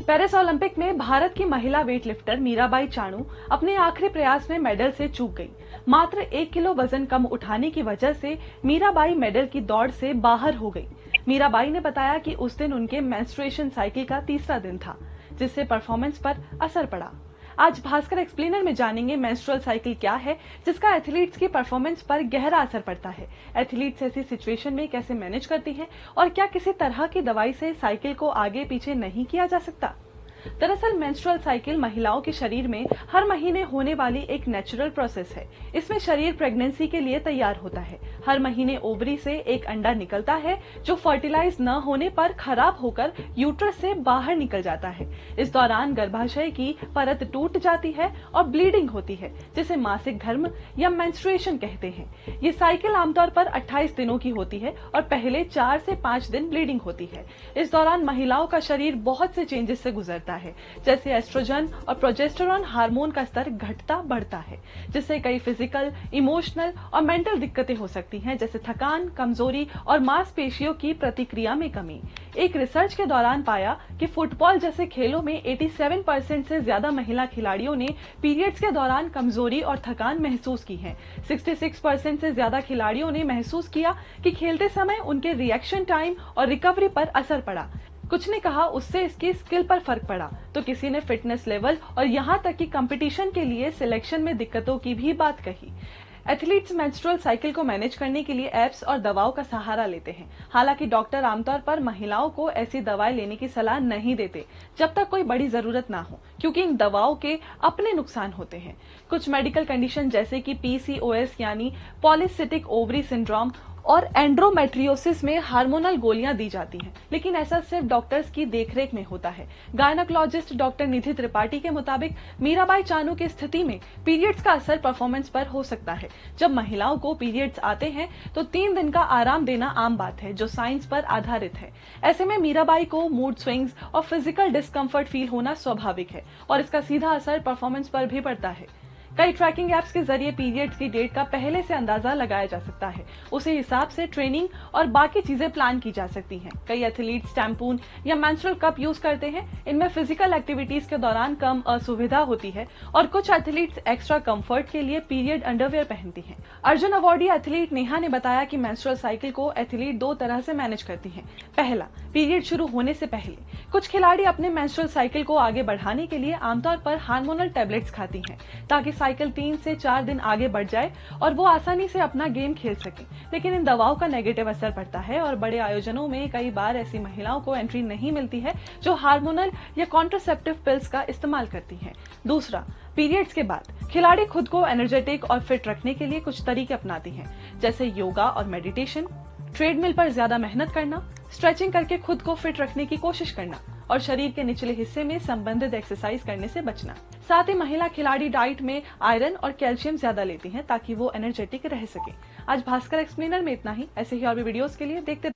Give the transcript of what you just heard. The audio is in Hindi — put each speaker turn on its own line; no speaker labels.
पेरिस ओलंपिक में भारत की महिला वेटलिफ्टर मीराबाई चानू अपने आखिरी प्रयास में मेडल से चूक गई। मात्र 1 किलो वजन कम उठाने की वजह से मीराबाई मेडल की दौड़ से बाहर हो गई। मीराबाई ने बताया कि उस दिन उनके मेंस्ट्रुएशन साइकिल का तीसरा दिन था, जिससे परफॉर्मेंस पर असर पड़ा। आज भास्कर एक्सप्लेनर में जानेंगे मेंस्ट्रुअल साइकिल क्या है, जिसका एथलीट्स की परफॉर्मेंस पर गहरा असर पड़ता है। एथलीट्स ऐसी सिचुएशन में कैसे मैनेज करती हैं और क्या किसी तरह की दवाई से साइकिल को आगे पीछे नहीं किया जा सकता। दरअसल मेंस्ट्रुअल साइकिल महिलाओं के शरीर में हर महीने होने वाली एक नेचुरल प्रोसेस है। इसमें शरीर प्रेगनेंसी के लिए तैयार होता है। हर महीने ओवरी से एक अंडा निकलता है, जो फर्टिलाइज न होने पर खराब होकर यूट्रस से बाहर निकल जाता है। इस दौरान गर्भाशय की परत टूट जाती है और ब्लीडिंग होती है, जिसे मासिक धर्म या मेंस्ट्रुएशन कहते हैं। ये साइकिल आमतौर पर 28 दिनों की होती है और पहले 4 से 5 दिन ब्लीडिंग होती है। इस दौरान महिलाओं का शरीर बहुत से चेंजेस से गुजरता है, जैसे एस्ट्रोजन और प्रोजेस्टेरॉन हार्मोन का स्तर घटता बढ़ता है, जिससे कई फिजिकल, इमोशनल और मेंटल दिक्कतें हो सकती हैं, जैसे थकान, कमजोरी और मांसपेशियों की प्रतिक्रिया में कमी। एक रिसर्च के दौरान पाया कि फुटबॉल जैसे खेलों में 87% से ज्यादा महिला खिलाड़ियों ने पीरियड्स के दौरान कमजोरी और थकान महसूस की है। 66% से ज्यादा खिलाड़ियों ने महसूस किया कि खेलते समय उनके रिएक्शन टाइम और रिकवरी पर असर पड़ा। कुछ ने कहा उससे इसकी स्किल पर फर्क पड़ा, तो किसी ने फिटनेस लेवल और यहाँ तक कि कंपटीशन के लिए सिलेक्शन में दिक्कतों की भी बात कही। एथलीट्स मेंस्ट्रुअल साइकिल को मैनेज करने के लिए एप्स और दवाओं का सहारा लेते हैं। हालांकि डॉक्टर आमतौर पर महिलाओं को ऐसी दवाएं लेने की सलाह नहीं देते जब तक कोई बड़ी जरूरत ना हो, क्योंकि इन दवाओं के अपने नुकसान होते हैं। कुछ मेडिकल कंडीशन जैसे कि पीसीओएस यानी पॉलीसिस्टिक ओवरी सिंड्रोम और एंड्रोमेट्रियोसिस में हार्मोनल गोलियां दी जाती हैं, लेकिन ऐसा सिर्फ डॉक्टर्स की देखरेख में होता है। गायनोकोलॉजिस्ट डॉक्टर निधि त्रिपाठी के मुताबिक मीराबाई चानू की स्थिति में पीरियड्स का असर परफॉर्मेंस पर हो सकता है। जब महिलाओं को पीरियड्स आते हैं तो 3 दिन का आराम देना आम बात है, जो साइंस पर आधारित है। ऐसे में मीराबाई को मूड स्विंग्स और फिजिकल डिस्कम्फर्ट फील होना स्वाभाविक है और इसका सीधा असर परफॉर्मेंस पर भी पड़ता है। कई ट्रैकिंग एप्स के जरिए पीरियड्स की डेट का पहले से अंदाजा लगाया जा सकता है। उसी हिसाब से ट्रेनिंग और बाकी चीजें प्लान की जा सकती हैं। कई एथलीट्स टैम्पून या मेंस्ट्रुअल कप यूज करते हैं। इनमें फिजिकल एक्टिविटीज के दौरान कम असुविधा होती है और कुछ एथलीट्स एक्स्ट्रा कंफर्ट के लिए पीरियड अंडरवेयर पहनती हैं। अर्जुन अवार्डी एथलीट नेहा ने बताया कि मेंस्ट्रुअल साइकिल को एथलीट 2 तरह से मैनेज करती हैं। पहला, पीरियड शुरू होने से पहले कुछ खिलाड़ी अपने मेंस्ट्रुअल साइकिल को आगे बढ़ाने के लिए आमतौर पर हार्मोनल टैबलेट्स खाती हैं, ताकि साइकिल 3 से 4 दिन आगे बढ़ जाए और वो आसानी से अपना गेम खेल सके। लेकिन इन दवाओं का नेगेटिव असर पड़ता है और बड़े आयोजनों में कई बार ऐसी महिलाओं को एंट्री नहीं मिलती है जो हार्मोनल या कॉन्ट्रासेप्टिव पिल्स का इस्तेमाल करती हैं। दूसरा, पीरियड्स के बाद खिलाड़ी खुद को एनर्जेटिक और फिट रखने के लिए कुछ तरीके अपनाती हैं, जैसे योगा और मेडिटेशन, ट्रेडमिल पर ज्यादा मेहनत करना, स्ट्रेचिंग करके खुद को फिट रखने की कोशिश करना और शरीर के निचले हिस्से में संबंधित एक्सरसाइज करने से बचना। साथ ही महिला खिलाड़ी डाइट में आयरन और कैल्शियम ज्यादा लेती हैं, ताकि वो एनर्जेटिक रह सके। आज भास्कर एक्सप्लेनर में इतना ही। ऐसे ही और भी वीडियोस के लिए देखते